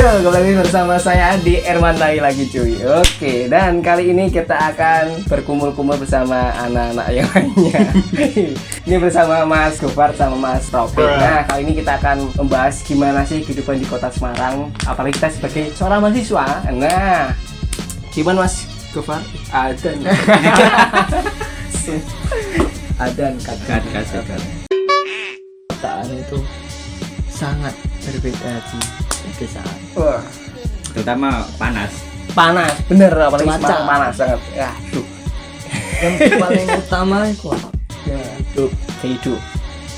kembali bersama saya di Erman lagi cuy. Oke, dan kali ini kita akan berkumpul-kumpul bersama anak-anak yang lainnya. Ini bersama Mas Gofar sama Mas Taufik. Nah, kali ini kita akan membahas gimana sih kehidupan di kota Semarang, apalagi kita sebagai seorang mahasiswa. Nah, gimana Mas Gofar? Adan. Adan kan. Kotaan itu sangat berbeda di pedesaan. Wah, Terutama panas. panas, bener apalagi Cuaca. Semarang panas sangat. Ya, tuh. Yang paling utama itu apa? Ya, hidup.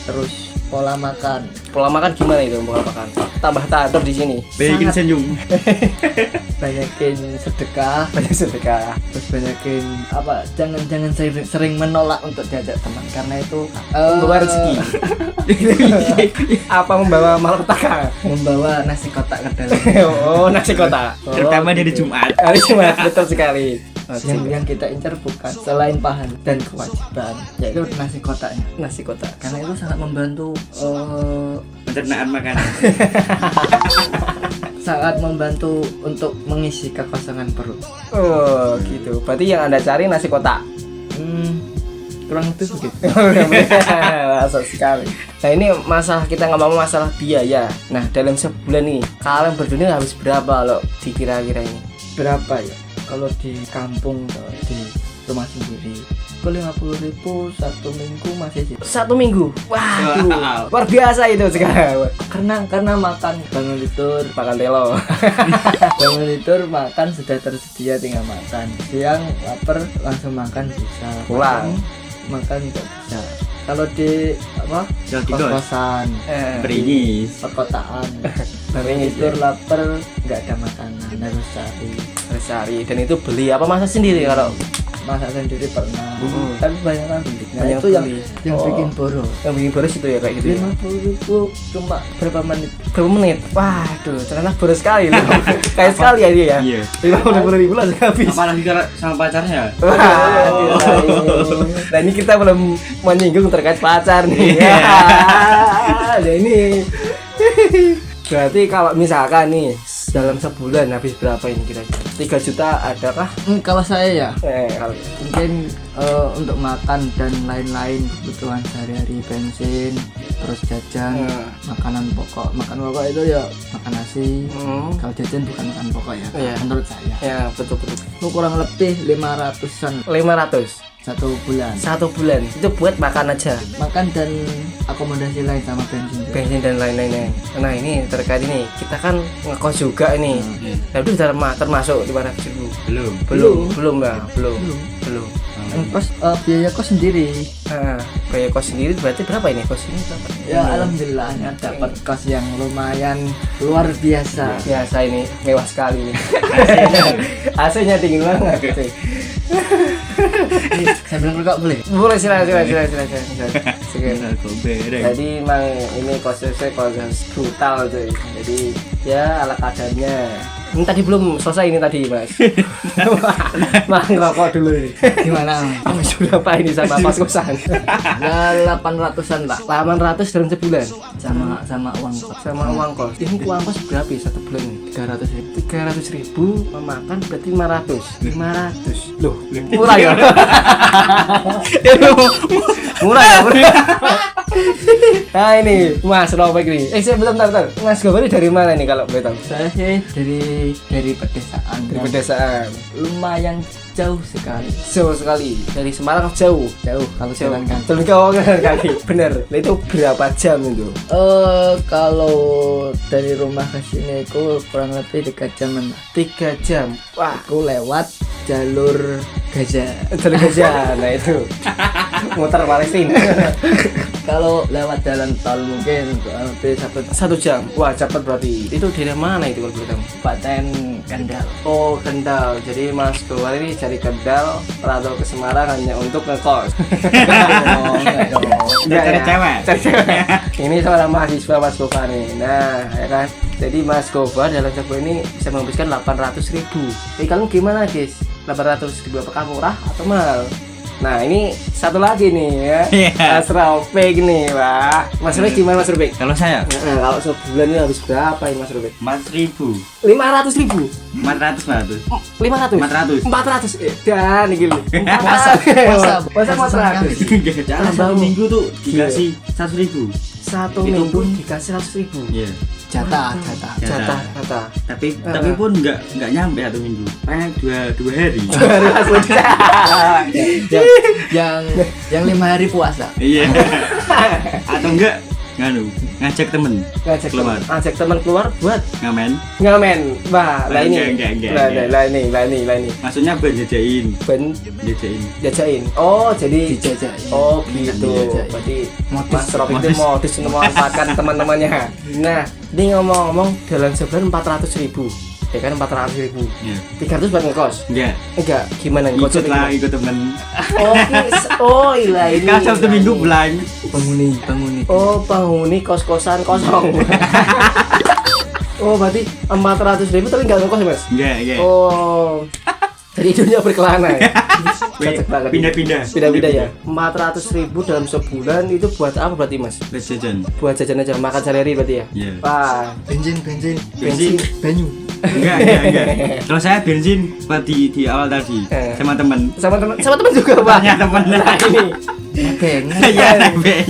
Terus pola makan. Pola makan gimana itu pola makan? Tambah tator di sini. Bikin Sangat. senyum. Banyakin sedekah. Banyak sedekah. Terus banyakin apa? Jangan sering menolak untuk diajak teman karena itu Membawa rezeki. Apa membawa malapetaka? membawa nasi kotak ke dalam. Oh, nasi kotak. Terutama di Jumat. Hari Jumat, betul sekali. Yang kita incar bukan selain pahala dan kewajiban, yaitu nasi kotaknya. Nasi kotak. Karena itu sangat membantu Pencernaan makanan. sangat membantu untuk mengisi kekosongan perut. Oh, gitu. Berarti yang Anda cari nasi kotak. Kurang lebih begitu. Masuk sekali. Nah, ini masalah kita ngomong masalah biaya. Nah, dalam sebulan nih, kalian berdua habis berapa lo dikira-kira ini? Berapa ya? Kalau di kampung atau di rumah sendiri, ke 50.000 satu minggu masih sih. Satu minggu. Waduh, Wow. luar biasa itu sekarang. Karena makan bangun tidur, Makan telo. bangun tidur makan sudah tersedia tinggal makan. Siang lapar langsung makan bisa. Pulang. Makan tidak bisa. Kalau di apa? Kalau di kos. Kos-kosan, Beringis. perkotaan, bangun Beringis, tidur lapar nggak ada makanan harus cari. sehari dan itu beli apa masak sendiri kalau Masak sendiri pernah, Mhm. tapi banyak kan beli. Nah Banyak itu yang beli. yang Oh. bikin boros. yang bikin boros itu ya kayak gitu ya? 50.000 cuma berapa menit? Berapa menit? Waduh, ternyata boros sekali loh. Kayak sekali ya dia ya. Iya. 50.000 langsung habis. Apalagi kalau sama pacarnya. Waduh. Nah, ini kita belum menyinggung terkait pacar nih. Iya. Ya ini. Berarti kalau misalkan nih dalam sebulan habis berapa ini kira-kira? 3 juta adakah? Kalau saya ya Kalau mungkin untuk makan dan lain-lain kebutuhan sehari-hari, bensin, terus jajan, makanan pokok itu ya makan nasi. Kalau jajan bukan makan pokok ya, Iya. menurut saya. ya betul. Itu kurang lebih 500-an 500 satu bulan. satu bulan itu buat makan aja, Makan dan akomodasi lain sama bensin. bensin dan lain-lainnya. Nah, ini terkait ini kita kan ngekos juga ini. Nah, itu termasuk 500.000. Belum ya, belum. Kos biaya kos sendiri. Nah, biaya kos sendiri berarti berapa ini kos ini berapa? Ya alhamdulillahnya dapat kos yang lumayan luar biasa. Biasa ini mewah sekali ini. AC-nya dingin banget gitu. Saya bilang kok boleh. Boleh silakan. Jadi emang ini kosnya kos brutal cuy. Jadi ya ala kadarnya. Ini tadi belum selesai ini tadi Mas. Mah ngerokok dulu ini. Gimana? Habis berapa ini sama kos-kosan? Ya 800-an lah 800 dalam sebulan sama uang kos. sama uang kos. Ini uang kos berapa ya satu bulan ini? 300.000 memakan berarti 500. Loh, murah ya? Murah ya? Nah ini Mas Robek nih. Saya belum tahu. Mas Gofar ini dari mana nih kalau boleh tahu? Saya sih dari pedesaan. Dari ya. pedesaan. Lumayan jauh sekali. Jauh sekali. Dari Semarang jauh. Jauh kalau jalan kaki. Jalan kaki. Bener. Nah, itu berapa jam itu? Kalau dari rumah ke sini aku kurang lebih 3 jaman lah. 3 jam. Wah, Aku lewat jalur gajah. jalan gajah. Nah itu muter Palestina. Kalau lewat jalan tol mungkin kurang lebih 1 jam. Wah, cepat berarti. Itu dari mana itu kalau boleh tahu? Kabupaten Kendal. Oh, Kendal. Jadi Mas Gofar ini dari Kendal merantau ke Semarang hanya untuk ngekos. Enggak dong. Enggak Cari ya? cewek. Cari cewek. Ini seorang mahasiswa Mas Gofar nih. Nah, ya kan. Jadi Mas Gofar dalam sebulan ini bisa menghabiskan 800.000. Jadi kalian gimana guys? 800.000 apakah murah atau mahal? Nah ini satu lagi nih ya, Iya. Mas Rofik nih Pak. Mas Rofik gimana Mas Rofik? Kalau saya Nah, kalau sebulan ini habis berapa ini Mas Rofik? 4.000, 500.000. 400 400. 500. 400. Dan ini gini. Masa? Masa 400. Dalam satu minggu tuh dikasih 100.000. Satu Itu minggu pun- dikasih 100.000. Iya. Jatah. Jatah. Tapi pun nggak nyampe 1 minggu. Paling dua hari. yang 5 hari puasa. Iya. Atau enggak ngajak temen keluar. Ngajak teman keluar buat Ngamen. ngamen. Wah, lah ini. Enggak. Lah ini. Maksudnya berjajain. Ben Jajain. jajain. Oh, jadi Dijajain. oh gitu. Dijajain. Berarti Modus. Mas Rob itu modus memanfaatkan teman-temannya. Nah, ini ngomong-ngomong dalam sebulan 400.000. Ya kan 400.000. Iya. 300 buat ngekos. Enggak, gimana ngekos? Ikut lah, ikut temen. Oh, iya ini. Kan Sabtu Minggu pulang. Penghuni. Oh, penghuni kos-kosan kosong. Oh, berarti 400.000 tapi nggak ngekos ya, Mas? Enggak. Oh. Jadi hidupnya berkelana ya. Cocok banget. Pindah-pindah Ya. 400.000 dalam sebulan itu buat apa berarti, Mas? Buat jajan. Buat jajan aja, makan sehari berarti ya? Iya. Wah, Bensin. Banyu. Enggak. Kalau saya bensin buat di awal tadi sama temen. sama teman juga, Pak. Banyak temen. Nah, ini Nebeng. Iya, nebeng.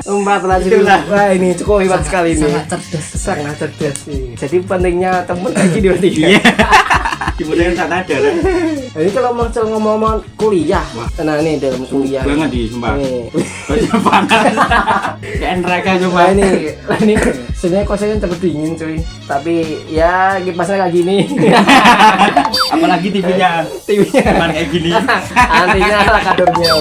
400.000. Wah, ini cukup hebat sekali ini. Sangat cerdas. Sangat cerdas sih. Jadi pentingnya temen kayak gini berarti. ya? Iya. Kemudian tak ada lah. Ini kalau mau ngomong kuliah, nah ini dalam kuliah. Banget di sumpah. Nih. Banyak banget. Kayak neraka Nah cuma. ini sebenarnya kosnya cepet dingin cuy. Tapi ya kipasnya kayak gini. Apalagi TV-nya. TV-nya. Cuman kayak gini. Antinya lah kadurnya.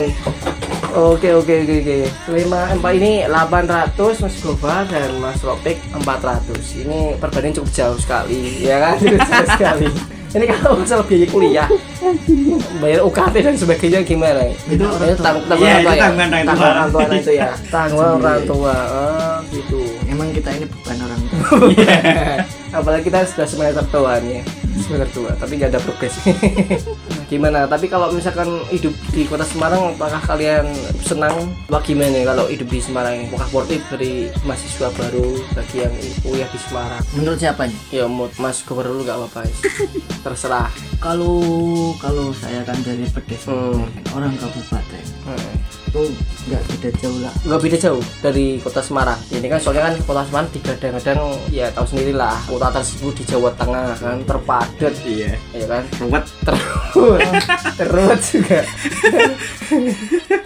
Oke. 4 ini 800 Mas Gofar dan Mas Ropik 400. Ini perbandingan cukup jauh sekali, ya kan? Cukup jauh sekali. Ini kalau masalah biaya kuliah, bayar UKT dan sebagainya gimana? Itu orang tua. tanggungan Iya, orang tua itu ya? tanggungan orang tua. Tanggungan orang tua itu ya. Tanggungan orang tua. Oh, gitu. Emang kita ini bukan orang tua. Apalagi kita sudah semester tua nih ya. Semester tua, tapi nggak ada progres. Gimana? Tapi kalau misalkan hidup di kota Semarang, apakah kalian senang? Wah gimana ya kalau hidup di Semarang ini? Apakah worth it dari mahasiswa baru bagi yang kuliah di Semarang? Menurut siapa nih? Ya mood Mas Gofar dulu nggak apa-apa. Terserah. Kalau saya kan dari pedesaan, Hmm. orang kabupaten itu nggak beda jauh lah. Nggak beda jauh dari kota Semarang. Ini kan soalnya kan kota Semarang kadang-kadang ya tahu sendiri lah, kota tersebut di Jawa Tengah kan terpadat, Iya. ya kan, Ruwet. terus juga.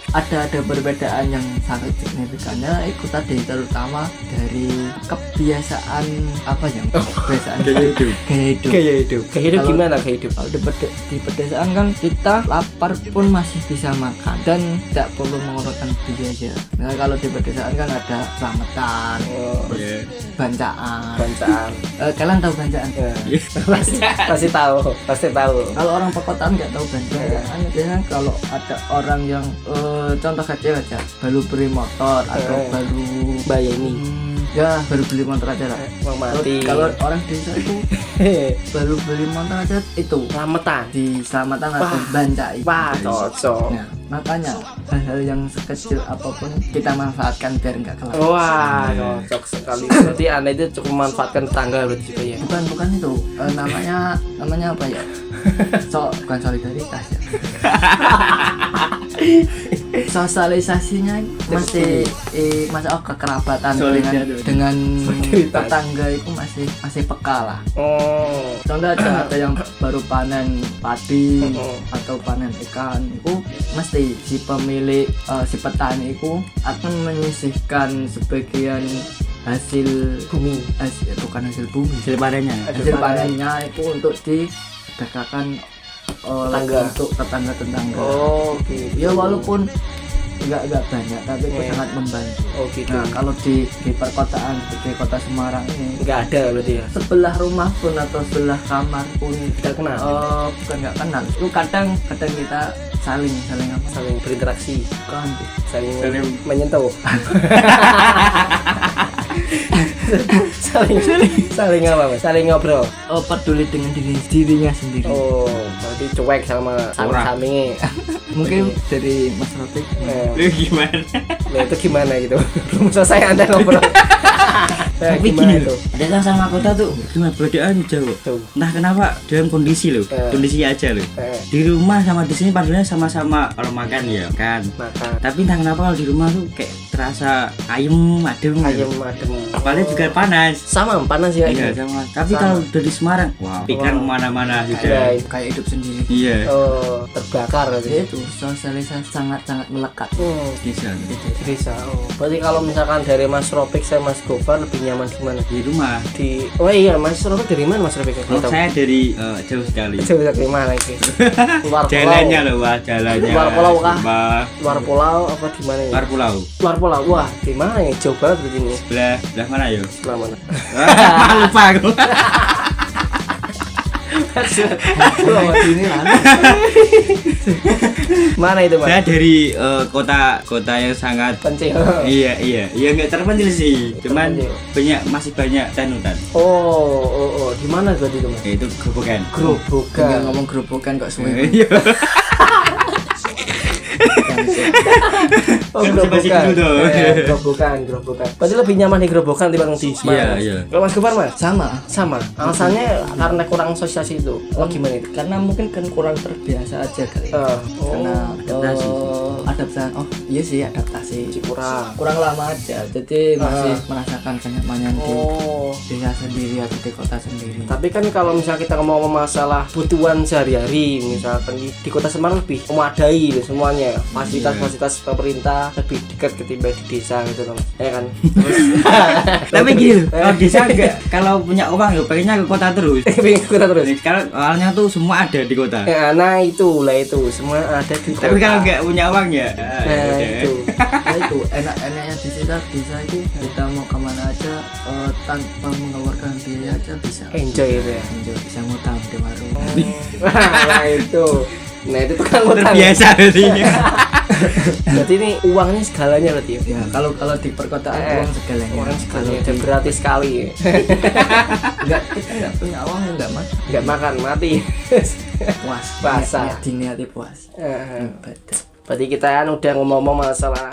Ada perbedaan yang sangat signifikannya itu tadi, terutama dari kebiasaan apa ya, kebiasaan Gaya hidup. gaya Gaya hidup. hidup Kalau- gimana gaya hidup? Kalau di pedesaan kan kita lapar pun masih bisa makan dan tidak perlu mengeluarkan biaya. Nah kalau di pedesaan kan ada selamatan, Oh, Iya. bancaan. bancaan. Kalian tahu bancaan? Ya. pasti tahu. Kalau orang perkotaan nggak tahu bancaan, biasanya kalau ada orang yang contoh kecil aja, baru beli motor atau baru Bayar ini ya baru beli motor aja lah. mau mati. Kalau orang desa itu baru beli motor aja itu selamatan. di selamatan atau Wah. bancai. Wah, cocok. Nah, makanya hal-hal yang sekecil apapun kita manfaatkan biar nggak kelar. Wah, cocok sekali. Berarti Anda itu cukup memanfaatkan tetangga berarti juga ya. Bukan itu. Namanya apa ya? Bukan solidaritas ya. Sosialisasinya masih kekerabatan dengan Solidaritas. tetangga itu masih peka lah. Oh. Contoh aja ada yang baru panen padi Oh. atau panen ikan itu mesti si pemilik si petani itu akan menyisihkan sebagian hasil bukan hasil bumi, Hasil panennya. hasil panennya itu untuk didekatkan Tetangga. untuk tetangga. Oh, gitu. Ya walaupun nggak banyak tapi itu Iya. sangat membantu. Oh, gitu. Nah kalau di perkotaan seperti kota Semarang ini Nggak ada berarti ya. sebelah rumah pun atau sebelah kamar pun Tidak kenal. bukan nggak kenal, itu kadang kita saling apa, Saling berinteraksi, bukan saling menyentuh. saling apa Mas? Saling ngobrol. peduli dengan dirinya sendiri. Oh, berarti cuek sama Orang. sampingnya. Mungkin dari Mas Rafik. Lu gimana? Nah, itu gimana gitu? Belum selesai Anda ngobrol. Tapi gini loh, datang sama kota tuh cuma perbedaan jauh. Tuh. Entah kenapa dalam kondisi loh, kondisi aja loh. Di rumah sama di sini padahal sama-sama kalau makan ya kan. Makan. Tapi entah kenapa kalau di rumah tuh kayak terasa ayem, adem. Ayam adem. Apalagi juga panas. Sama panas ya. Iya sama. Tapi kalau dari Semarang, wow, pikiran kemana-mana Ada. juga. Kayak hidup sendiri. Iya. Oh, terbakar gitu. Itu sosialisasi sangat melekat. Bisa. Bisa. Oh. Berarti kalau misalkan dari Mas Ropik sama Mas Gofar lebih nyaman di mana? Di rumah. Di Oh iya, Mas Ropik dari mana Mas Ropik? Kalau saya dari jauh sekali. Jauh dari mana ini? Luar pulau. Jalannya loh, wah jalannya. Luar pulau kah? Sumpah. Luar pulau apa di mana? Luar pulau. Luar pulau. Wah, di mana ya? Jauh banget begini. Sebelah mana yo? Sebelah mana? Lupa aku. Ini lah. Mana itu, Mas? Saya dari kota yang sangat Pencil. iya nggak terpencil sih, cuman masih banyak hutan. Oh, di mana berarti itu, Mas? Itu Grobogan. Tinggal Grobogan. ngomong gerobokan kok suwe. Iya. Oh, Basi-basi Grobogan. dulu tuh. Grobogan. Berarti lebih nyaman di Grobogan dibanding di Semarang. Iya. Kalau Mas Gofar, Mas? Sama. Alasannya karena kurang sosialisasi itu. Oh, gimana itu? Karena mungkin kan kurang terbiasa aja kali. Karena adaptasi. adaptasi. Oh, iya sih adaptasi. Kurang Lama aja. Jadi masih merasakan kenyamanannya Oh. di desa sendiri atau di kota sendiri. Tapi kan kalau misalnya kita ngomong masalah kebutuhan sehari-hari, misalkan di Kota Semarang lebih memadai gitu semuanya, fasilitas pemerintah lebih dekat ketimbang di desa gitu loh, ya kan? Terus, Tapi gini loh, kalau desa enggak, kalau punya uang ya pengennya ke kota terus. pengen ke kota terus. Kalau awalnya tuh semua ada di kota. Ya, nah itulah itu semua ada di kota. Tapi kalau nggak punya uang ya, Nah, itu. Nah, itu enaknya di desa itu kita mau kemana aja tanpa mengeluarkan biaya aja bisa. Enjoy itu ya. Enjoy, bisa ngutang di warung. Nah itu. Nah itu tukang utang. Terbiasa berarti. Berarti ini uangnya segalanya berarti ya. Ya, kalau di perkotaan uang segalanya. Uang segalanya Kalau dan gratis sekali. kita nggak punya uang ya nggak mas. Nggak makan mati. Puas. Puasa. Diniati puas. Eh, Betul. Berarti kita kan udah ngomong-ngomong masalah